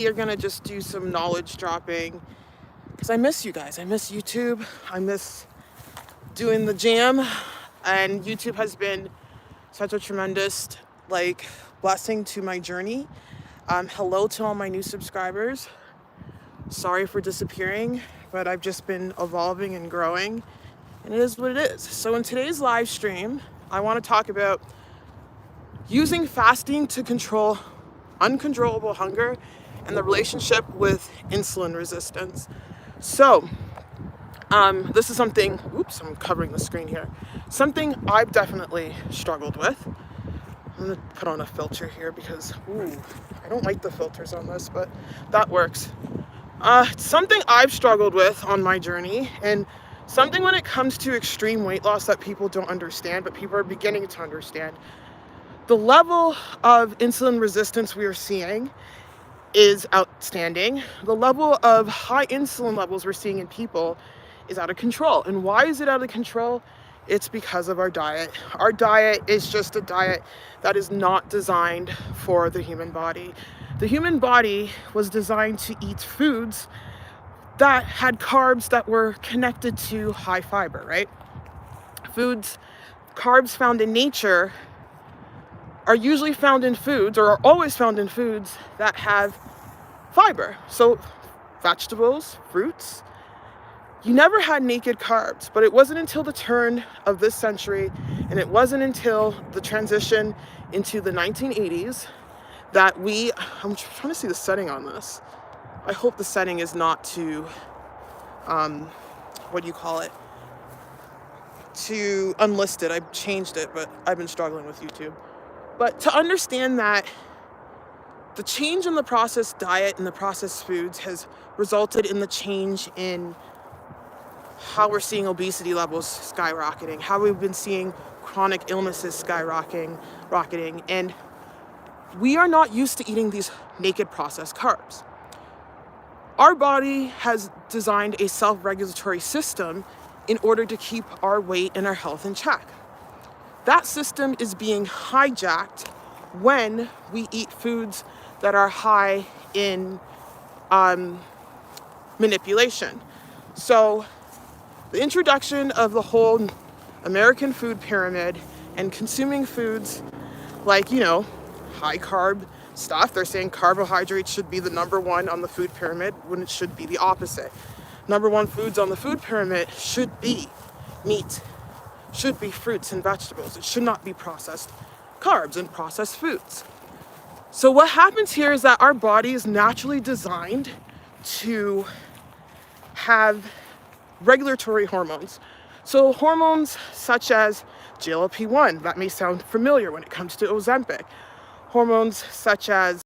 You're gonna just do some knowledge dropping because I miss you guys. I miss YouTube. I miss doing the jam, and YouTube has been such a tremendous blessing to my journey. Hello to all my new subscribers. Sorry for disappearing, but I've just been evolving and growing, and it is what it is. So in today's live stream, I want to talk about using fasting to control uncontrollable hunger and the relationship with insulin resistance. So, this is something, I'm covering the screen here. Something I've definitely struggled with. I'm gonna put on a filter here because, I don't like the filters on this, but that works. It's something I've struggled with on my journey, and something when it comes to extreme weight loss that people don't understand, but people are beginning to understand. The level of insulin resistance we are seeing is outstanding. The level of high insulin levels we're seeing in people is out of control. And why is it out of control? It's because of our diet. Our diet is just a diet that is not designed for the human body. The human body was designed to eat foods that had carbs that were connected to high fiber, right? Carbs found in nature are usually found in foods, or are always found in foods that have fiber. So vegetables, fruits. You never had naked carbs, but it wasn't until the turn of this century, and it wasn't until the transition into the 1980s that I'm trying to see the setting on this. I hope the setting is not too, too unlisted. I've changed it, but I've been struggling with YouTube. But to understand that the change in the processed diet and the processed foods has resulted in the change in how we're seeing obesity levels skyrocketing, how we've been seeing chronic illnesses skyrocketing, and we are not used to eating these naked processed carbs. Our body has designed a self-regulatory system in order to keep our weight and our health in check. That system is being hijacked when we eat foods that are high in manipulation. So the introduction of the whole American food pyramid and consuming foods like, high carb stuff. They're saying carbohydrates should be the number one on the food pyramid when it should be the opposite. Number one foods on the food pyramid should be meat, should be fruits and vegetables. It should not be processed carbs and processed foods. So what happens here is that our body is naturally designed to have regulatory hormones. So hormones such as GLP-1, that may sound familiar when it comes to Ozempic. Hormones such as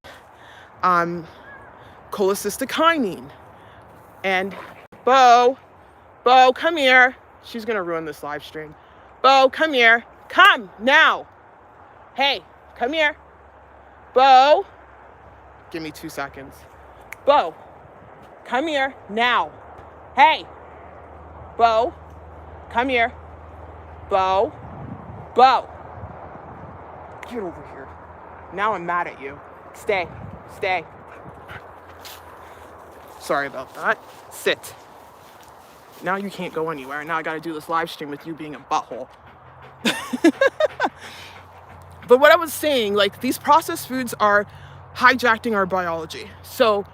cholecystokinin. And Bo, come here. She's gonna ruin this live stream. Bo, come here. Come now. Hey, come here. Bo, give me 2 seconds. Bo, come here now. Hey, Bo, come here. Bo, get over here. Now I'm mad at you. Stay. Sorry about that. Sit. Now you can't go anywhere. Now I gotta do this live stream with you being a butthole. But what I was saying, these processed foods are hijacking our biology. So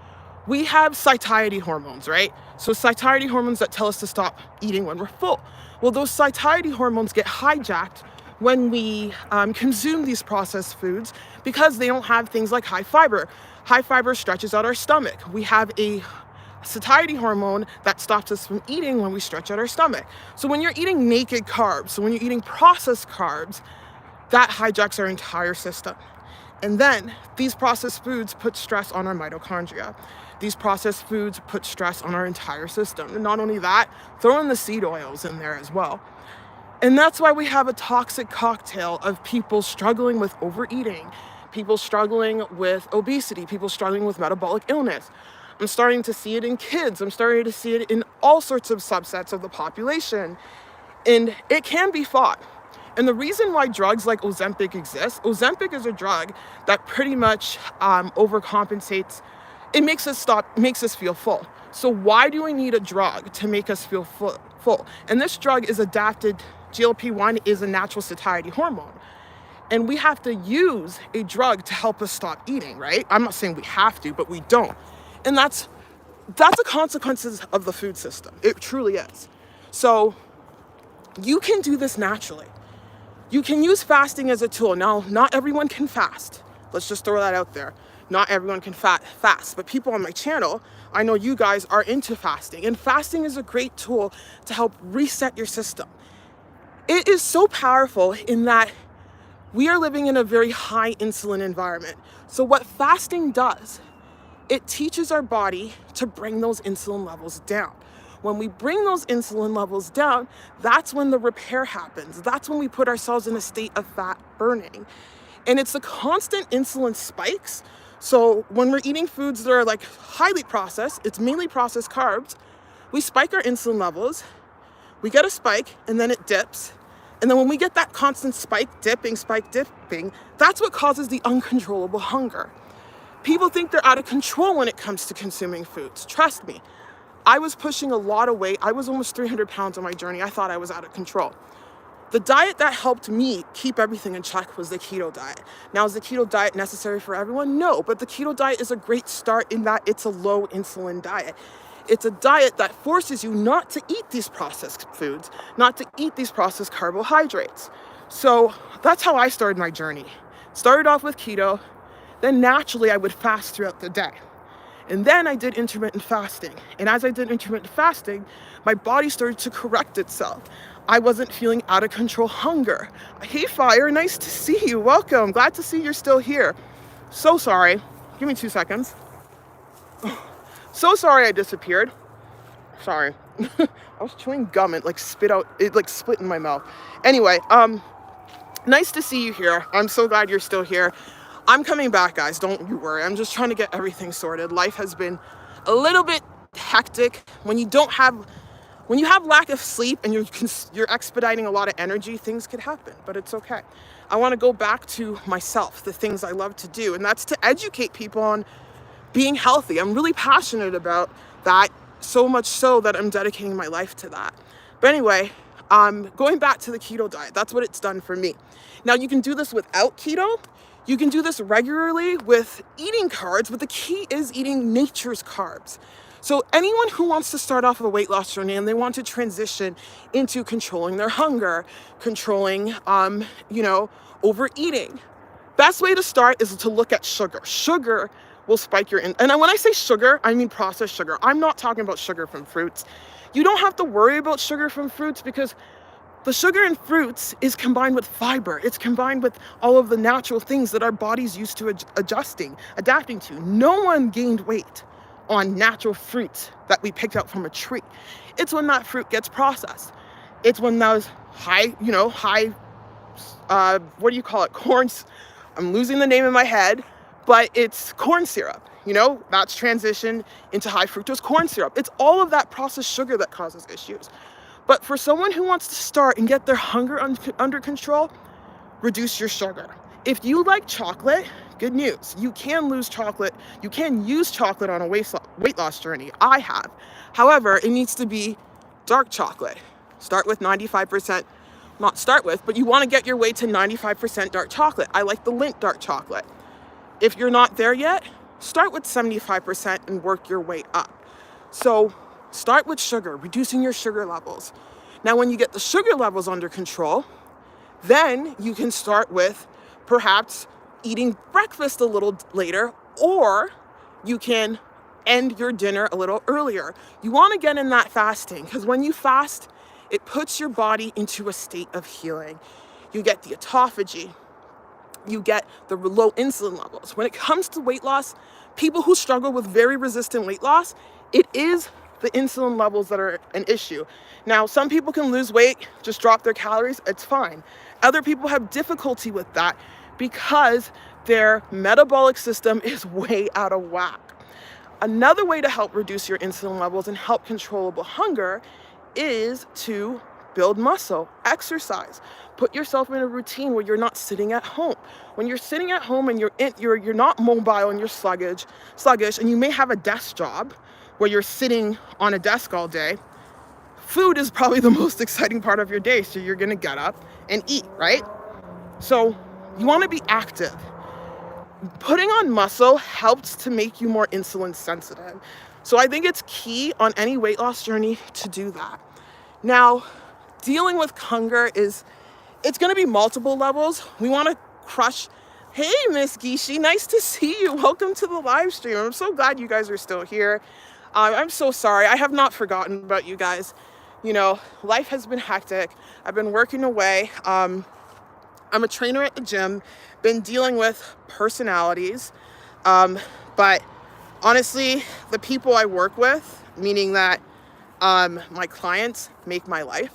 we have satiety hormones, right? So satiety hormones that tell us to stop eating when we're full. Well, those satiety hormones get hijacked when we consume these processed foods because they don't have things like high fiber. High fiber stretches out our stomach. We have a satiety hormone that stops us from eating when we stretch out our stomach. So when you're eating naked carbs, so when you're eating processed carbs, that hijacks our entire system. And then these processed foods put stress on our mitochondria. These processed foods put stress on our entire system. And not only that, throw in the seed oils in there as well. And that's why we have a toxic cocktail of people struggling with overeating, people struggling with obesity, people struggling with metabolic illness. I'm starting to see it in kids. I'm starting to see it in all sorts of subsets of the population. And it can be fought. And the reason why drugs like Ozempic exist, Ozempic is a drug that pretty much overcompensates it makes us feel full. So why do we need a drug to make us feel full? And this drug is adapted. GLP-1 is a natural satiety hormone. And we have to use a drug to help us stop eating, right? I'm not saying we have to, but we don't. And that's the consequences of the food system. It truly is. So you can do this naturally. You can use fasting as a tool. Now, not everyone can fast. Let's just throw that out there. Not everyone can fast, but people on my channel, I know you guys are into fasting. And fasting is a great tool to help reset your system. It is so powerful in that we are living in a very high insulin environment. So what fasting does, it teaches our body to bring those insulin levels down. When we bring those insulin levels down, that's when the repair happens. That's when we put ourselves in a state of fat burning. And it's the constant insulin spikes. So when we're eating foods that are like highly processed, it's mainly processed carbs, we spike our insulin levels, we get a spike, and then it dips. And then when we get that constant spike dipping, that's what causes the uncontrollable hunger. People think they're out of control when it comes to consuming foods. Trust me, I was pushing a lot of weight. I was almost 300 pounds on my journey. I thought I was out of control. The diet that helped me keep everything in check was the keto diet. Now, is the keto diet necessary for everyone? No, but the keto diet is a great start in that it's a low insulin diet. It's a diet that forces you not to eat these processed foods, not to eat these processed carbohydrates. So that's how I started my journey. Started off with keto, then naturally I would fast throughout the day. And then I did intermittent fasting. And as I did intermittent fasting, my body started to correct itself. I wasn't feeling out of control hunger. Hey, Fire, nice to see you. Welcome. Glad to see you're still here. So sorry. Give me 2 seconds. So sorry I disappeared. Sorry. I was chewing gum and it split in my mouth. Anyway, nice to see you here. I'm so glad you're still here. I'm coming back, guys. Don't you worry. I'm just trying to get everything sorted. Life has been a little bit hectic. When you have lack of sleep and you're expediting a lot of energy, things could happen, but it's okay. I want to go back to myself, the things I love to do, and that's to educate people on being healthy. I'm really passionate about that, so much so that I'm dedicating my life to that. But anyway, going back to the keto diet, that's what it's done for me. Now, you can do this without keto. You can do this regularly with eating carbs, but the key is eating nature's carbs. So anyone who wants to start off a weight loss journey and they want to transition into controlling their hunger, controlling, overeating, best way to start is to look at sugar. Sugar will spike and when I say sugar, I mean processed sugar. I'm not talking about sugar from fruits. You don't have to worry about sugar from fruits because the sugar in fruits is combined with fiber. It's combined with all of the natural things that our body's used to adapting to. No one gained weight on natural fruits that we picked out from a tree. It's when that fruit gets processed. It's when those high, corn, I'm losing the name in my head, but it's corn syrup, that's transitioned into high fructose corn syrup. It's all of that processed sugar that causes issues. But for someone who wants to start and get their hunger under control, reduce your sugar. If you like chocolate, good news. You can lose chocolate. You can use chocolate on a weight loss journey. I have. However, it needs to be dark chocolate. Start with 95%. Not start with, but you want to get your way to 95% dark chocolate. I like the Lindt dark chocolate. If you're not there yet, start with 75% and work your way up. So start with sugar, reducing your sugar levels. Now, when you get the sugar levels under control, then you can start with perhaps eating breakfast a little later, or you can end your dinner a little earlier. You want to get in that fasting because when you fast, it puts your body into a state of healing. You get the autophagy. You get the low insulin levels. When it comes to weight loss, people who struggle with very resistant weight loss, it is the insulin levels that are an issue. Now, some people can lose weight, just drop their calories, it's fine. Other people have difficulty with that because their metabolic system is way out of whack. Another way to help reduce your insulin levels and help controllable hunger is to build muscle, exercise, put yourself in a routine where you're not sitting at home. When you're sitting at home and you're not mobile and you're sluggish, and you may have a desk job where you're sitting on a desk all day, food is probably the most exciting part of your day. So you're gonna get up and eat, right? So you wanna be active. Putting on muscle helps to make you more insulin sensitive. So I think it's key on any weight loss journey to do that. Now, dealing with hunger it's gonna be multiple levels. We wanna crush. Hey, Miss Gishi, nice to see you. Welcome to the live stream. I'm so glad you guys are still here. I'm so sorry. I have not forgotten about you guys. You know, life has been hectic. I've been working away. I'm a trainer at the gym, been dealing with personalities. But honestly, the people I work with, meaning that my clients make my life.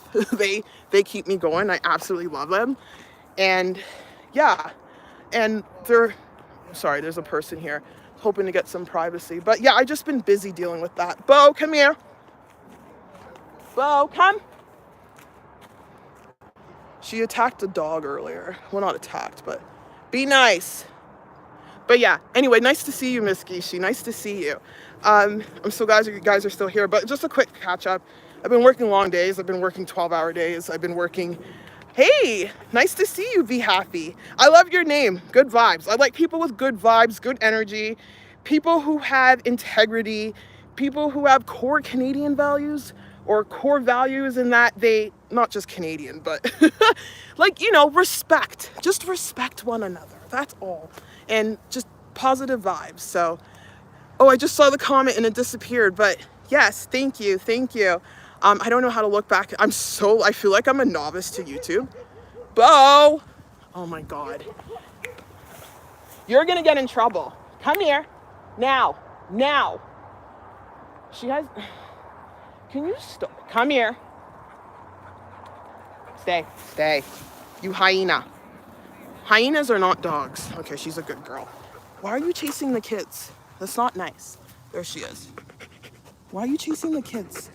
they keep me going. I absolutely love them. And yeah, and there's a person here hoping to get some privacy. But yeah, I've just been busy dealing with that. Bo, come here. Bo, come. She attacked a dog earlier. Well, not attacked, but be nice. But yeah, anyway, nice to see you, Miss Gishi. Nice to see you. I'm so glad you guys are still here. But just a quick catch up. I've been working long days. I've been working 12-hour days. I've been working. Hey, nice to see you, Be Happy. I love your name. Good vibes. I like people with good vibes, good energy, people who have integrity, people who have core Canadian values or core values in that they, not just Canadian, but like, you know, respect. Just respect one another. That's all. And just positive vibes. So, oh, I just saw the comment and it disappeared, but yes, thank you. I don't know how to look back. I feel like I'm a novice to YouTube. Bo, oh my God. You're gonna get in trouble. Come here, now. Can you stop? Come here. Stay. You hyena. Hyenas are not dogs. Okay, she's a good girl. Why are you chasing the kids? That's not nice. There she is. Why are you chasing the kids?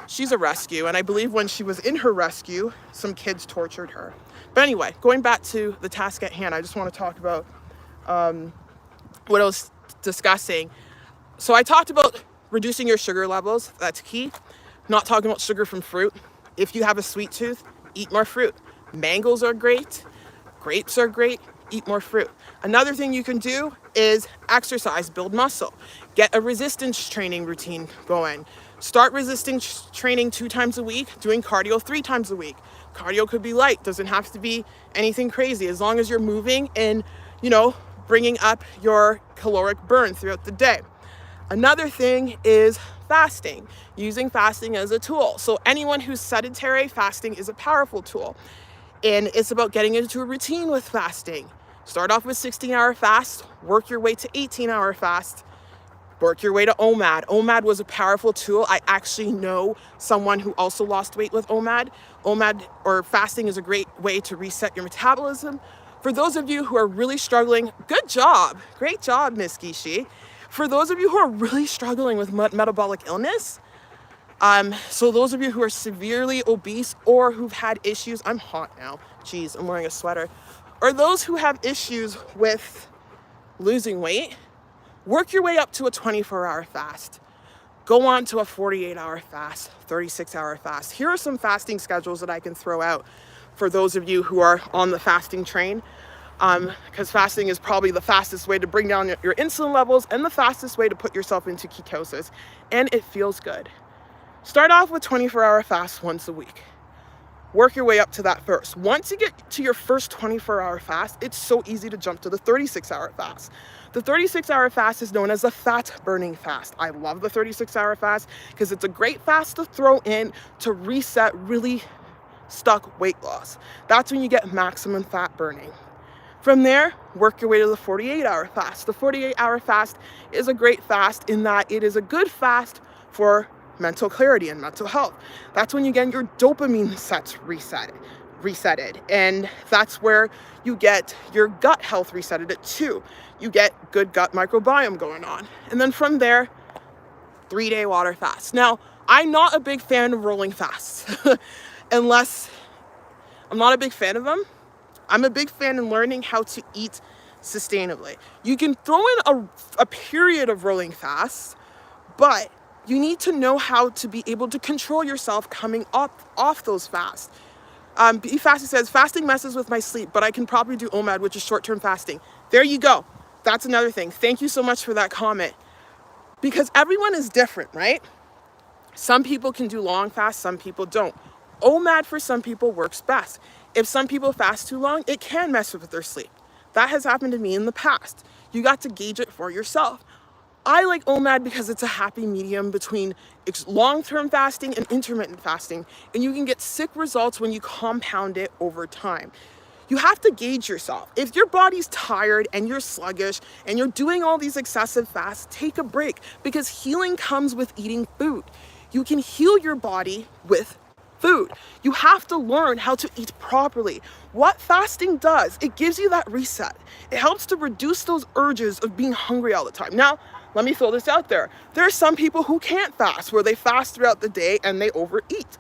She's a rescue, and I believe when she was in her rescue, some kids tortured her. But anyway, going back to the task at hand, I just want to talk about what I was discussing. So I talked about reducing your sugar levels. That's key. Not talking about sugar from fruit. If you have a sweet tooth, eat more fruit. Mangoes are great. Grapes are great. Eat more fruit. Another thing you can do is exercise, build muscle. Get a resistance training routine going. Start resistance training 2 times a week, doing cardio 3 times a week. Cardio could be light, doesn't have to be anything crazy, as long as you're moving and, you know, bringing up your caloric burn throughout the day. Another thing is fasting, using fasting as a tool. So anyone who's sedentary, fasting is a powerful tool. And it's about getting into a routine with fasting. Start off with 16-hour fast, work your way to 18-hour fast, work your way to OMAD. OMAD was a powerful tool. I actually know someone who also lost weight with OMAD. OMAD, or fasting, is a great way to reset your metabolism. For those of you who are really struggling, good job. Great job, Miss Gishi. For those of you who are really struggling with metabolic illness, so those of you who are severely obese or who've had issues, I'm hot now, geez, I'm wearing a sweater, or those who have issues with losing weight, work your way up to a 24-hour fast. Go on to a 48-hour fast, 36-hour fast. Here are some fasting schedules that I can throw out for those of you who are on the fasting train, because fasting is probably the fastest way to bring down your insulin levels and the fastest way to put yourself into ketosis, and it feels good. Start off with 24-hour fast once a week. Work your way up to that first. Once you get to your first 24-hour fast, it's so easy to jump to the 36-hour fast. The 36-hour fast is known as a fat-burning fast. I love the 36-hour fast because it's a great fast to throw in to reset really stuck weight loss. That's when you get maximum fat burning. From there, work your way to the 48-hour fast. The 48-hour fast is a great fast in that it is a good fast for mental clarity and mental health. That's when you get your dopamine sets resetted. And that's where you get your gut health resetted at 2. You get good gut microbiome going on. And then from there, 3-day water fast. Now, I'm not a big fan of rolling fasts. unless I'm not a big fan of them. I'm a big fan in learning how to eat sustainably. You can throw in a period of rolling fasts, but you need to know how to be able to control yourself coming off those fasts. Be Fasting says, fasting messes with my sleep, but I can probably do OMAD, which is short-term fasting. There you go. That's another thing. Thank you so much for that comment. Because everyone is different, right? Some people can do long fasts, some people don't. OMAD for some people works best. If some people fast too long, it can mess with their sleep. That has happened to me in the past. You got to gauge it for yourself. I like OMAD because it's a happy medium between long-term fasting and intermittent fasting, and you can get sick results when you compound it over time. You have to gauge yourself. If your body's tired and you're sluggish and you're doing all these excessive fasts, take a break, because healing comes with eating food. You can heal your body with food. You have to learn how to eat properly. What fasting does, it gives you that reset. It helps to reduce those urges of being hungry all the time. Now, let me throw this out there. There are some people who can't fast, where they fast throughout the day and they overeat.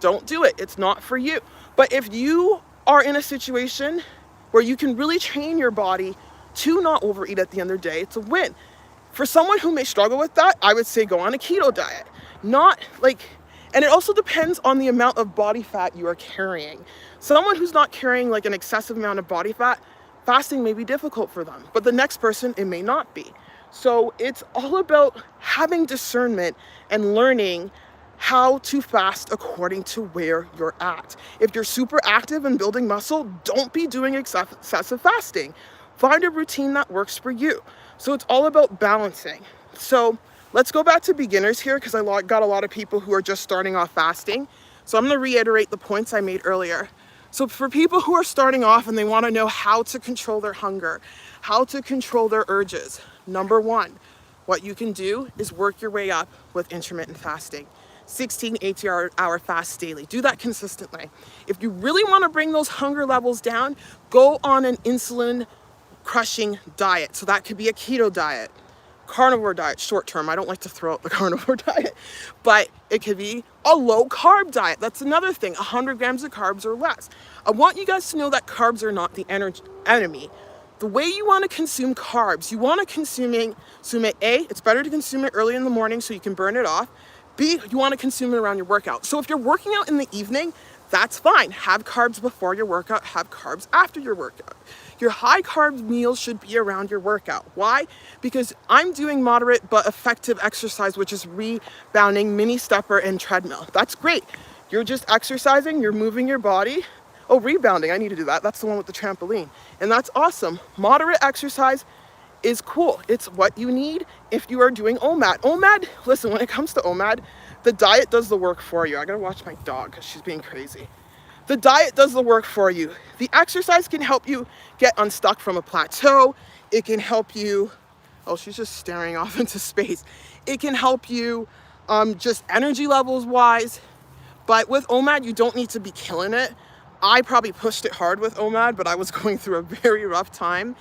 Don't do it. It's not for you. But if you are in a situation where you can really train your body to not overeat at the end of the day, it's a win. For someone who may struggle with that, I would say go on a keto diet. And it also depends on the amount of body fat you are carrying. Someone who's not carrying like an excessive amount of body fat, fasting may be difficult for them, but the next person, it may not be. So it's all about having discernment and learning how to fast according to where you're at. If you're super active and building muscle, don't be doing excessive fasting. Find a routine that works for you. So it's all about balancing. So let's go back to beginners here, because I got a lot of people who are just starting off fasting. So I'm going to reiterate the points I made earlier. So for people who are starting off and they want to know how to control their hunger, how to control their urges, number one, what you can do is work your way up with intermittent fasting. 16 18-hour fasts daily. Do that consistently. If you really want to bring those hunger levels down, go on an insulin crushing diet. So that could be a keto diet, carnivore diet, short term. I don't like to throw out the carnivore diet, but it could be a low carb diet. That's another thing, 100 grams of carbs or less. I want you guys to know that carbs are not the enemy. The way you want to consume carbs, you want to consume it, A, it's better to consume it early in the morning so you can burn it off. B, you want to consume it around your workout. So if you're working out in the evening, that's fine. Have carbs before your workout, have carbs after your workout. Your high carb meals should be around your workout. Why? Because I'm doing moderate but effective exercise, which is rebounding, mini stepper, and treadmill. That's great. You're just exercising, you're moving your body. Oh, rebounding, I need to do that. That's the one with the trampoline. And that's awesome. Moderate exercise is cool. It's what you need if you are doing OMAD. OMAD, listen, when it comes to OMAD, the diet does the work for you. I gotta watch my dog because she's being crazy. The diet does the work for you. The exercise can help you get unstuck from a plateau. It can help you, oh, she's just staring off into space. It can help you just energy levels wise. But with OMAD, you don't need to be killing it. I probably pushed it hard with OMAD, but I was going through a very rough time.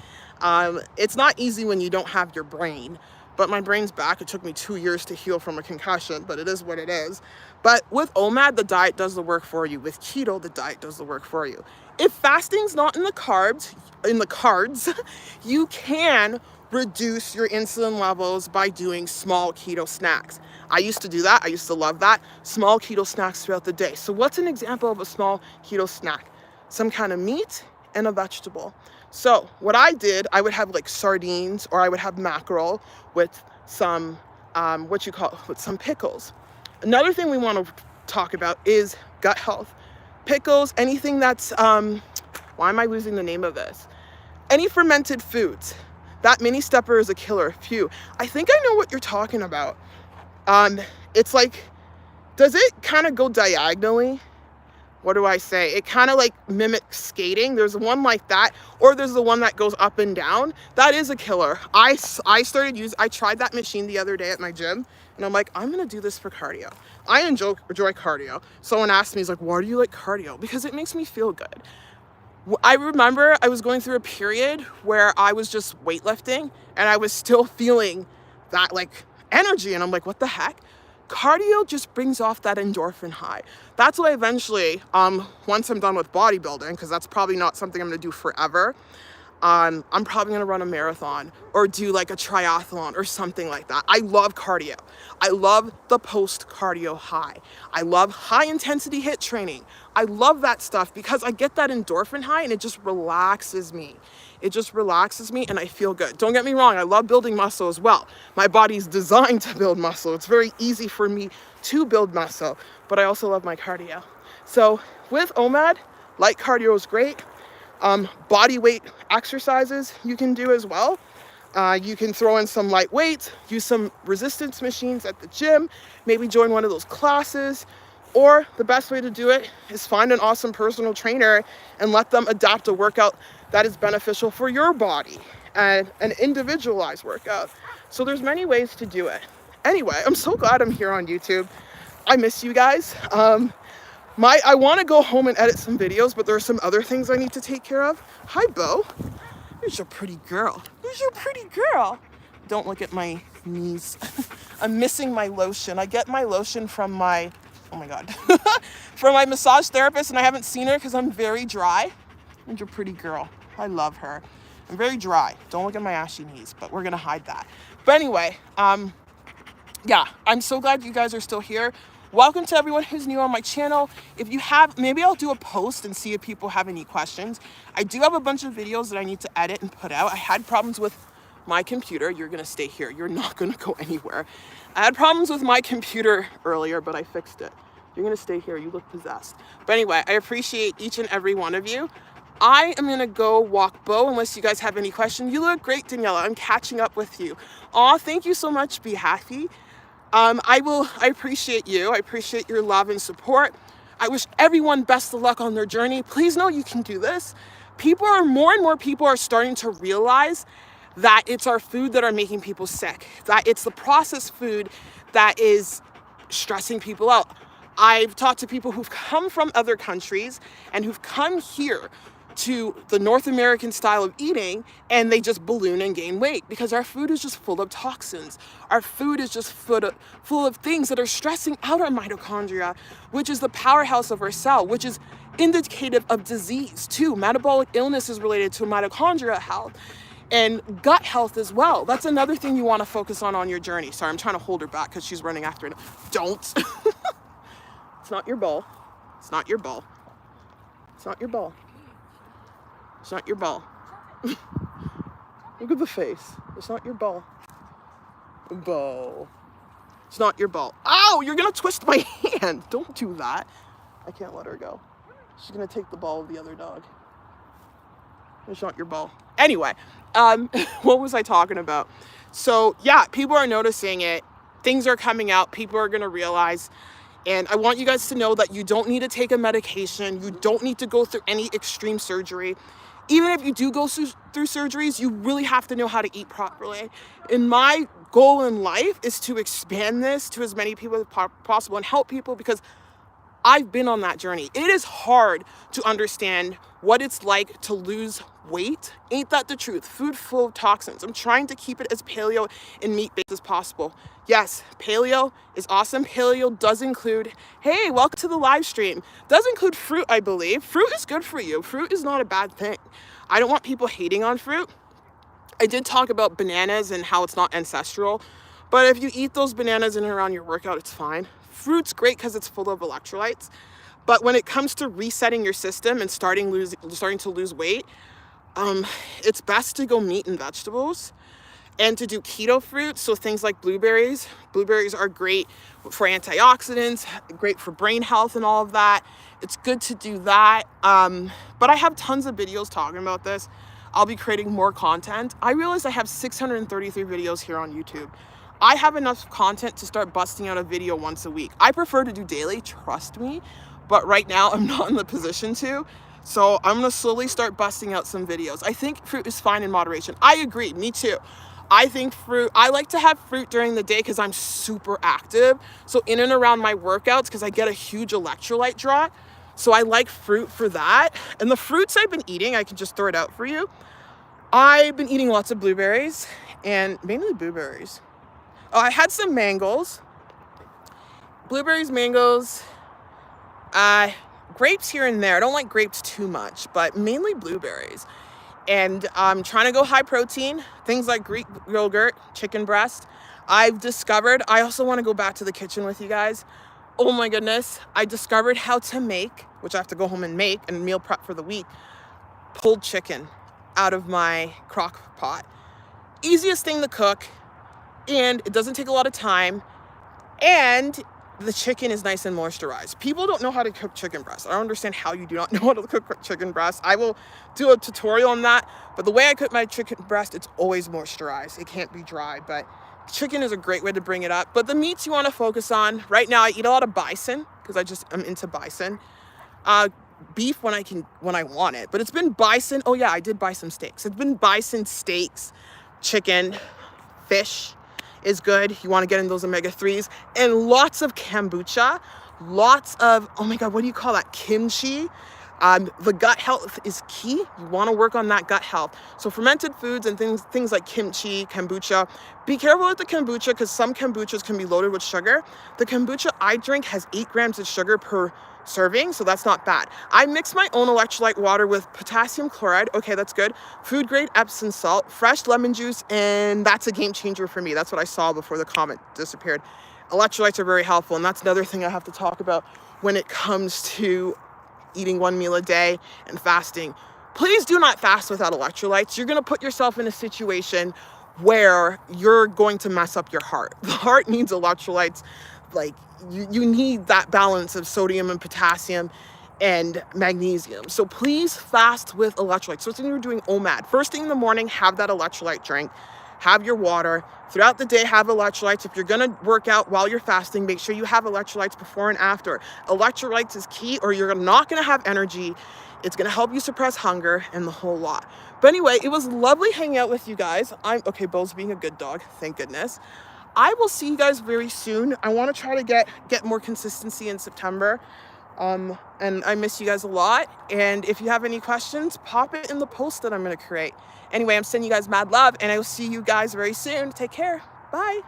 It's not easy when you don't have your brain, but my brain's back. It took me 2 years to heal from a concussion, but it is what it is. But with OMAD, the diet does the work for you. With keto, the diet does the work for you. If fasting's not in the cards, you can reduce your insulin levels by doing small keto snacks. I used to do that. I used to love that. Small keto snacks throughout the day. So what's an example of a small keto snack? Some kind of meat and a vegetable. So what I did, I would have like sardines, or I would have mackerel with some, with some pickles. Another thing we want to talk about is gut health. Pickles, anything that's, why am I losing the name of this? Any fermented foods. That mini stepper is a killer. Phew. I think I know what you're talking about. It's like, does it kind of go diagonally? What do I say? It kind of like mimics skating. There's one like that, or there's the one that goes up and down. That is a killer. I tried that machine the other day at my gym, and I'm like, I'm gonna do this for cardio. I enjoy cardio. Someone asked me, he's like, why do you like cardio? Because it makes me feel good. I remember I was going through a period where I was just weightlifting and I was still feeling that like energy, and I'm like, what the heck? cardio just brings off that endorphin high. That's why eventually, once I'm done with bodybuilding, because that's probably not something I'm gonna do forever, I'm probably gonna run a marathon or do like a triathlon or something like that. I love cardio. I love the post-cardio high. I love high intensity HIIT training. I love that stuff because I get that endorphin high and it just relaxes me. It just relaxes me and I feel good. Don't get me wrong, I love building muscle as well. My body's designed to build muscle. It's very easy for me to build muscle, but I also love my cardio. So with OMAD, light cardio is great. Body weight exercises you can do as well. You can throw in some light weights, use some resistance machines at the gym, maybe join one of those classes, or the best way to do it is find an awesome personal trainer and let them adapt a workout that is beneficial for your body and an individualized workout. So there's many ways to do it. Anyway, I'm so glad I'm here on YouTube. I miss you guys. I want to go home and edit some videos, but there are some other things I need to take care of. Hi, Bo. Who's your pretty girl? Who's your pretty girl? Don't look at my knees. I'm missing my lotion. I get my lotion from my, oh my God, from my massage therapist, and I haven't seen her because I'm very dry. Who's your pretty girl? I love her. I'm very dry. Don't look at my ashy knees, but we're going to hide that. But anyway, yeah, I'm so glad you guys are still here. Welcome to everyone who's new on my channel. If you have, maybe I'll do a post and see if people have any questions. I do have a bunch of videos that I need to edit and put out. I had problems with my computer. You're gonna stay here. You're not gonna go anywhere. I had problems with my computer earlier, but I fixed it. You're gonna stay here. You look possessed. But anyway, I appreciate each and every one of you. I am gonna go walk Bo unless you guys have any questions. You look great, Daniella. I'm catching up with you. Aw, thank you so much. Be happy. I appreciate you. I appreciate your love and support. I wish everyone best of luck on their journey. Please know you can do this. More and more people are starting to realize that it's our food that are making people sick, that it's the processed food that is stressing people out. I've talked to people who've come from other countries and who've come here to the North American style of eating, and they just balloon and gain weight because our food is just full of toxins. Our food is just full of things that are stressing out our mitochondria, which is the powerhouse of our cell, which is indicative of disease too. Metabolic illness is related to mitochondria health and gut health as well. That's another thing you want to focus on your journey. Sorry, I'm trying to hold her back because she's running after it. Don't. It's not your ball. It's not your ball. It's not your ball. It's not your ball. Look at the face. It's not your ball. Bo. It's not your ball. Ow! You're gonna twist my hand. Don't do that. I can't let her go. She's gonna take the ball of the other dog. It's not your ball. Anyway, what was I talking about? So yeah, people are noticing it. Things are coming out. People are gonna realize. And I want you guys to know that you don't need to take a medication. You don't need to go through any extreme surgery. Even if you do go through surgeries, you really have to know how to eat properly. And my goal in life is to expand this to as many people as possible and help people because I've been on that journey. It is hard to understand what it's like to lose weight. Ain't that the truth? Food full of toxins. I'm trying to keep it as paleo and meat-based as possible. Yes, paleo is awesome. Paleo does include, hey, welcome to the live stream. Does include fruit, I believe. Fruit is good for you. Fruit is not a bad thing. I don't want people hating on fruit. I did talk about bananas and how it's not ancestral, but if you eat those bananas in and around your workout, it's fine. Fruit's great because it's full of electrolytes, but when it comes to resetting your system and starting to lose weight, it's best to go meat and vegetables and to do keto fruits. So things like blueberries. Blueberries are great for antioxidants, great for brain health and all of that. It's good to do that. But I have tons of videos talking about this. I'll be creating more content. I realize I have 633 videos here on YouTube. I have enough content to start busting out a video once a week. I prefer to do daily, trust me, but right now I'm not in the position to. So I'm gonna slowly start busting out some videos. I think fruit is fine in moderation. I agree, me too. I think I like to have fruit during the day because I'm super active. So in and around my workouts, because I get a huge electrolyte draw. So I like fruit for that. And the fruits I've been eating, I can just throw it out for you. I've been eating lots of blueberries and mainly blueberries. Oh, I had some mangoes blueberries, mangoes, grapes here and there. I don't like grapes too much, but mainly blueberries. And I'm trying to go high protein, things like Greek yogurt, chicken breast. I've discovered, I also want to go back to the kitchen with you guys. Oh my goodness, I discovered how to make, which I have to go home and make and meal prep for the week, pulled chicken out of my crock pot. Easiest thing to cook, and it doesn't take a lot of time, and the chicken is nice and moisturized. People don't know how to cook chicken breast. I don't understand how you do not know how to cook chicken breast. I will do a tutorial on that, but the way I cook my chicken breast, it's always moisturized. It can't be dry, but chicken is a great way to bring it up. But the meats you want to focus on, right now I eat a lot of bison because I'm into bison. Beef when I want it, but it's been bison. Oh yeah, I did buy some steaks. It's been bison steaks, chicken, fish is good. You want to get in those omega-3s, and lots of kombucha, lots of, oh my God, what do you call that? Kimchi. The gut health is key. You want to work on that gut health. So fermented foods and things like kimchi, kombucha. Be careful with the kombucha because some kombuchas can be loaded with sugar. The kombucha I drink has 8 grams of sugar per serving, so that's not bad. I mix my own electrolyte water with potassium chloride. Okay, that's good. Food grade Epsom salt, fresh lemon juice, and that's a game changer for me. That's what I saw before the comment disappeared. Electrolytes are very helpful, and that's another thing I have to talk about when it comes to eating one meal a day and fasting. Please do not fast without electrolytes. You're going to put yourself in a situation where you're going to mess up your heart. The heart needs electrolytes. Like you need that balance of sodium and potassium and magnesium. So please fast with electrolytes. So when you're doing OMAD, first thing in the morning, have that electrolyte drink, have your water. Throughout the day, have electrolytes. If you're gonna work out while you're fasting, make sure you have electrolytes before and after. Electrolytes is key, or you're not gonna have energy. It's gonna help you suppress hunger and the whole lot. But anyway, it was lovely hanging out with you guys. Okay, Bo's being a good dog, thank goodness. I will see you guys very soon. I want to try to get more consistency in September. And I miss you guys a lot. And if you have any questions, pop it in the post that I'm going to create. Anyway, I'm sending you guys mad love, and I will see you guys very soon. Take care. Bye.